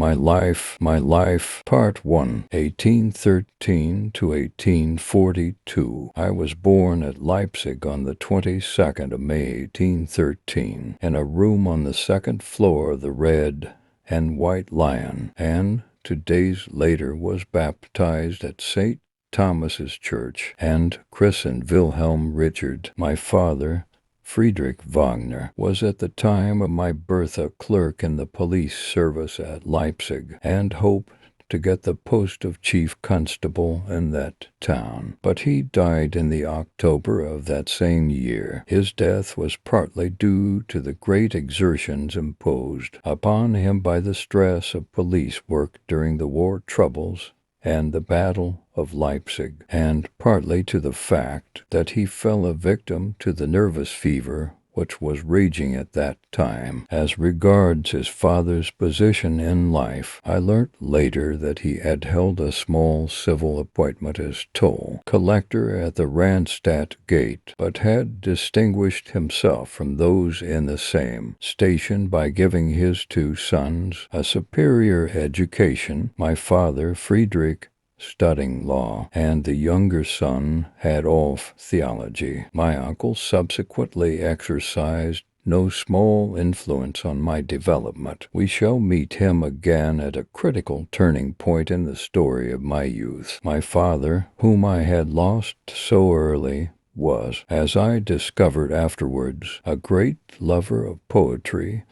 My Life, Part 1, 1813 to 1842. I was born at Leipzig on the 22nd of May, 1813, in a room on the second floor of the Red and White Lion, and 2 days later was baptized at St. Thomas's Church and christened Wilhelm Richard. My father, Friedrich Wagner, was at the time of my birth a clerk in the police service at Leipzig, and hoped to get the post of chief constable in that town. But he died in the October of that same year. His death was partly due to the great exertions imposed upon him by the stress of police work during the war troubles and the Battle of Leipzig, and partly to the fact that he fell a victim to the nervous fever which was raging at that time. As regards his father's position in life, I learnt later that he had held a small civil appointment as toll collector at the Randstadt gate, but had distinguished himself from those in the same station by giving his 2 sons a superior education, my father, Friedrich, studying law, and the younger son had off theology. My uncle subsequently exercised no small influence on my development. We shall meet him again at a critical turning point in the story of my youth. My father, whom I had lost so early, was, as I discovered afterwards, a great lover of poetry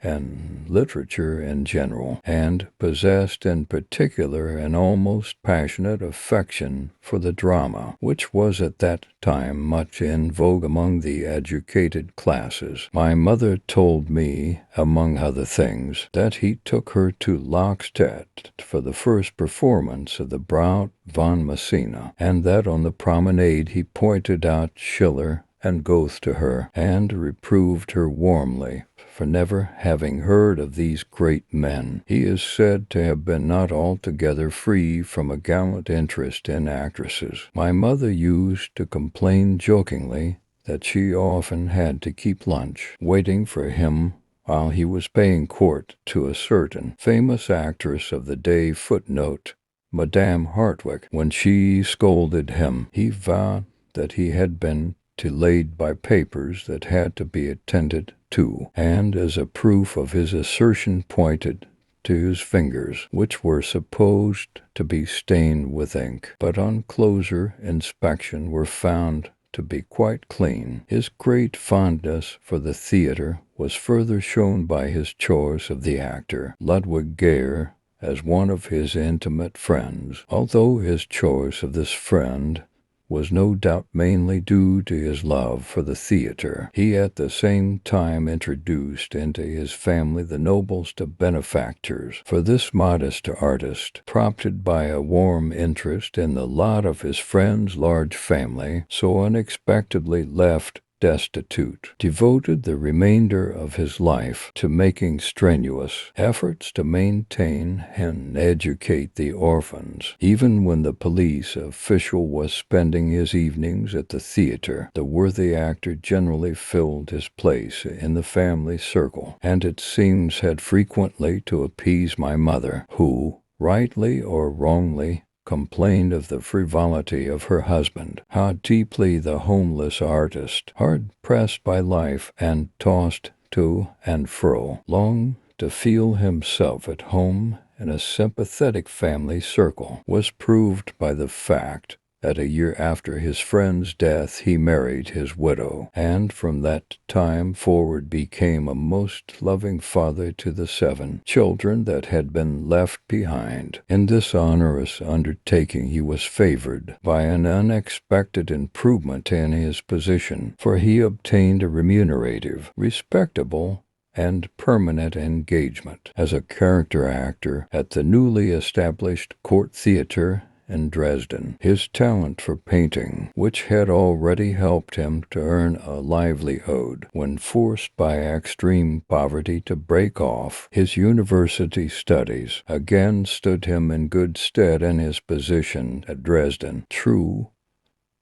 and literature in general, and possessed in particular an almost passionate affection for the drama, which was at that time much in vogue among the educated classes. My mother told me, among other things, that he took her to Lockstedt for the first performance of the Braut von Messina, and that on the promenade he pointed out Schiller and Goethe to her, and reproved her warmly for never having heard of these great men. He is said to have been not altogether free from a gallant interest in actresses. My mother used to complain jokingly that she often had to keep lunch, waiting for him while he was paying court to a certain famous actress of the day, footnote, Madame Hartwig. When she scolded him, he vowed that he had been delayed by papers that had to be attended to, and as a proof of his assertion pointed to his fingers, which were supposed to be stained with ink, but on closer inspection were found to be quite clean. His great fondness for the theater was further shown by his choice of the actor Ludwig Geyer as one of his intimate friends, although his choice of this friend was no doubt mainly due to his love for the theater. He at the same time introduced into his family the noblest of benefactors, for this modest artist, prompted by a warm interest in the lot of his friend's large family, so unexpectedly left destitute, devoted the remainder of his life to making strenuous efforts to maintain and educate the orphans. Even when the police official was spending his evenings at the theater, the worthy actor generally filled his place in the family circle, and it seems had frequently to appease my mother, who, rightly or wrongly, complained of the frivolity of her husband. How deeply the homeless artist, hard pressed by life and tossed to and fro, longed to feel himself at home in a sympathetic family circle, was proved by the fact that a year after his friend's death he married his widow, and from that time forward became a most loving father to the 7 children that had been left behind. In this onerous undertaking he was favored by an unexpected improvement in his position, for he obtained a remunerative, respectable, and permanent engagement as a character actor at the newly established Court Theater in Dresden. His talent for painting, which had already helped him to earn a livelihood when forced by extreme poverty to break off his university studies, again stood him in good stead in his position at Dresden. True,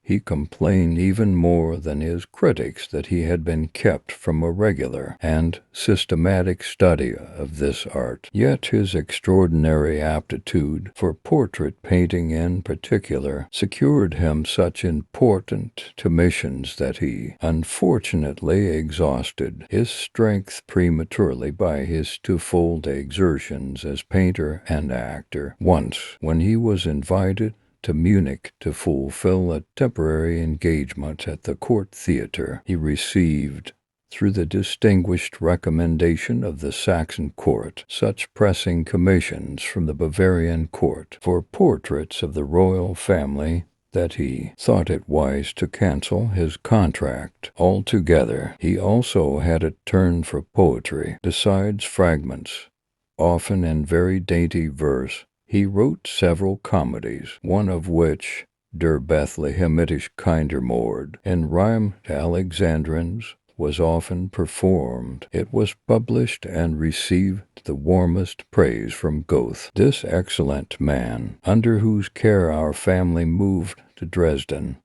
he complained even more than his critics that he had been kept from a regular and systematic study of this art. Yet his extraordinary aptitude for portrait painting in particular secured him such important commissions that he unfortunately exhausted his strength prematurely by his twofold exertions as painter and actor. Once, when he was invited to Munich to fulfill a temporary engagement at the court theater, he received, through the distinguished recommendation of the Saxon court, such pressing commissions from the Bavarian court for portraits of the royal family that he thought it wise to cancel his contract altogether. He also had a turn for poetry. Besides fragments, often in very dainty verse, he wrote several comedies, one of which, Der Bethlehemitisch Kindermord, in rhyme to Alexandrines, was often performed. It was published and received the warmest praise from Goethe. This excellent man, under whose care our family moved to Dresden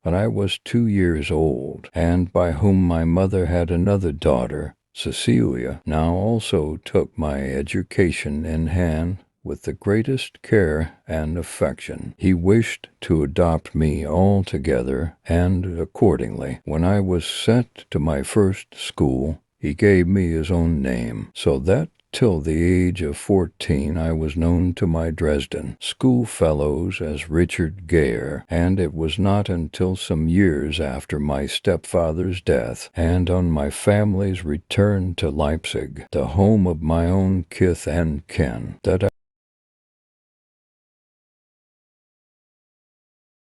when I was 2 years old, and by whom my mother had another daughter, Cecilia, now also took my education in hand with the greatest care and affection. He wished to adopt me altogether, and accordingly, when I was sent to my first school, he gave me his own name, so that till the age of 14 I was known to my Dresden schoolfellows as Richard Gere, and it was not until some years after my stepfather's death, and on my family's return to Leipzig, the home of my own kith and kin, that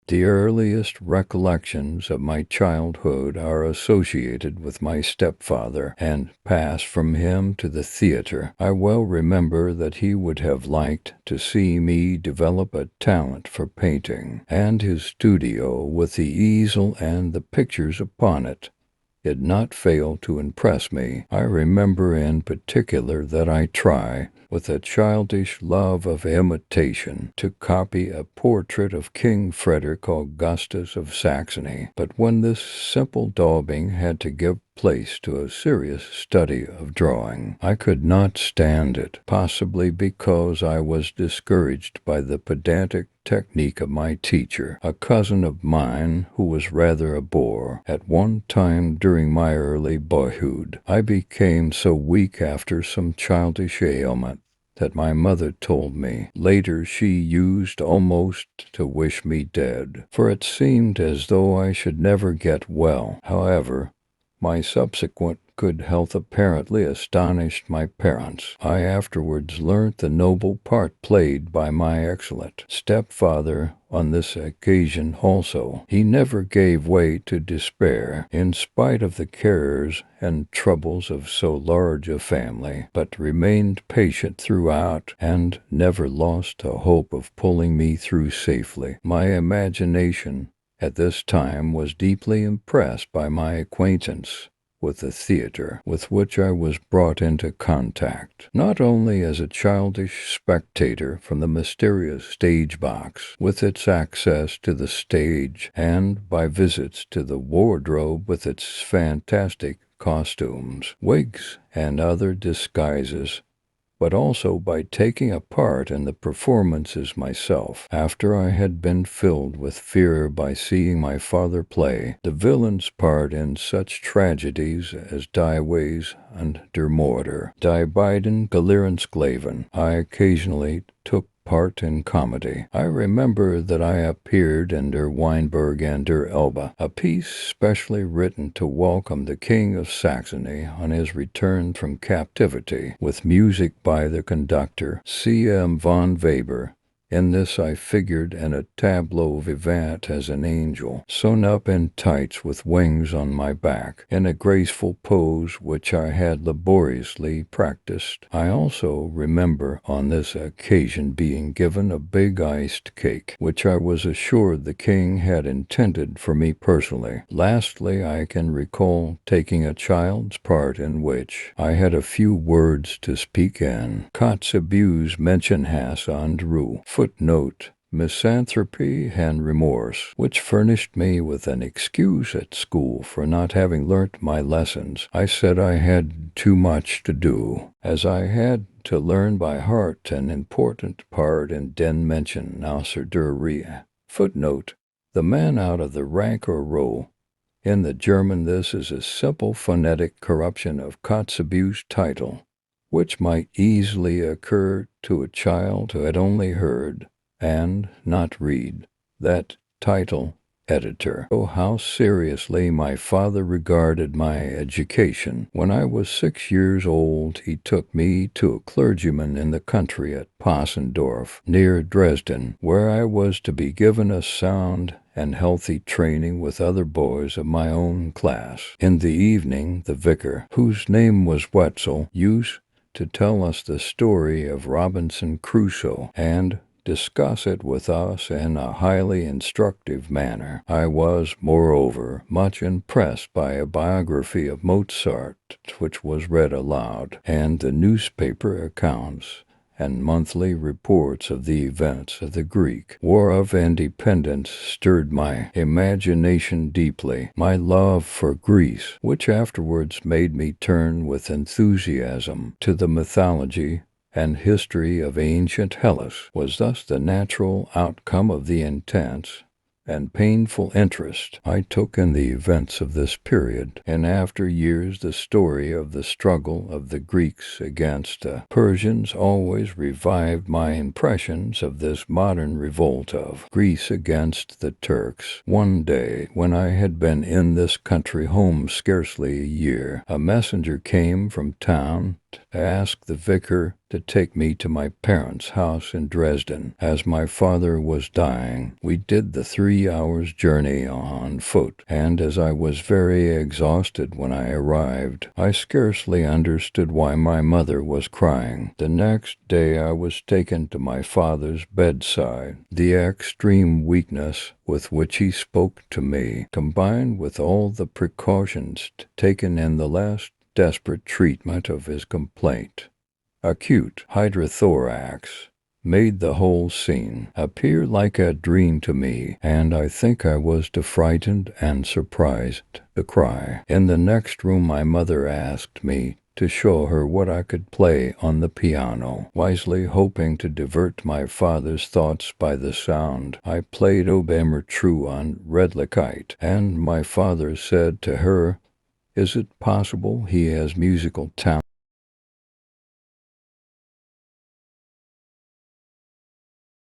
the earliest recollections of my childhood are associated with my stepfather and pass from him to the theater. I well remember that he would have liked to see me develop a talent for painting, and his studio with the easel and the pictures upon it did not fail to impress me. I remember in particular that I try, with a childish love of imitation, to copy a portrait of King Frederick Augustus of Saxony, but when this simple daubing had to give place to a serious study of drawing, I could not stand it, possibly because I was discouraged by the pedantic technique of my teacher, a cousin of mine who was rather a bore. At one time during my early boyhood, I became so weak after some childish ailment that my mother told me later she used almost to wish me dead, for it seemed as though I should never get well. However, my subsequent good health apparently astonished my parents. I afterwards learnt the noble part played by my excellent stepfather on this occasion also. He never gave way to despair, in spite of the cares and troubles of so large a family, but remained patient throughout, and never lost a hope of pulling me through safely. My imagination at this time was deeply impressed by my acquaintance with the theater, with which I was brought into contact, not only as a childish spectator from the mysterious stage box, with its access to the stage, and by visits to the wardrobe with its fantastic costumes, wigs, and other disguises, but also by taking a part in the performances myself, after I had been filled with fear by seeing my father play the villain's part in such tragedies as Die Wees and Der Morder. Die beiden Galeerensklaven. I occasionally took part in comedy. I remember that I appeared in Der Weinberg and Der Elbe, a piece specially written to welcome the King of Saxony on his return from captivity, with music by the conductor C.M. von Weber. In this I figured in a tableau vivant as an angel, sewn up in tights with wings on my back, in a graceful pose which I had laboriously practiced. I also remember on this occasion being given a big iced cake, which I was assured the king had intended for me personally. Lastly, I can recall taking a child's part in which I had a few words to speak in. Kotzebue's Menschenhass an Ruhe. Footnote: misanthropy and remorse, which furnished me with an excuse at school for not having learnt my lessons. I said I had too much to do, as I had to learn by heart an important part in Den Menschen außer der Reihe. Footnote: the man out of the rank or row. In the German, this is a simple phonetic corruption of Kotzebue's title, which might easily occur to a child who had only heard and not read that title, editor. Oh, how seriously my father regarded my education. When I was 6 years old, he took me to a clergyman in the country at Possendorf, near Dresden, where I was to be given a sound and healthy training with other boys of my own class. In the evening, the vicar, whose name was Wetzel, used to tell us the story of Robinson Crusoe and discuss it with us in a highly instructive manner. I was, moreover, much impressed by a biography of Mozart, which was read aloud, and the newspaper accounts and monthly reports of the events of the Greek War of Independence stirred my imagination deeply. My love for Greece, which afterwards made me turn with enthusiasm to the mythology and history of ancient Hellas, was thus the natural outcome of the intense and painful interest I took in the events of this period. In after years, the story of the struggle of the Greeks against the Persians always revived my impressions of this modern revolt of Greece against the Turks. One day, when I had been in this country home scarcely a year, a messenger came from town to ask the vicar to take me to my parents' house in Dresden, as my father was dying. We did the 3 hours' journey on foot, and as I was very exhausted when I arrived, I scarcely understood why my mother was crying. The next day I was taken to my father's bedside. The extreme weakness with which he spoke to me, combined with all the precautions taken in the last desperate treatment of his complaint, acute hydrothorax, made the whole scene appear like a dream to me, and I think I was too frightened and surprised to cry. In the next room my mother asked me to show her what I could play on the piano. Wisely hoping to divert my father's thoughts by the sound, I played O immer true on Redlichkeit, and my father said to her, "Is it possible he has musical talent?"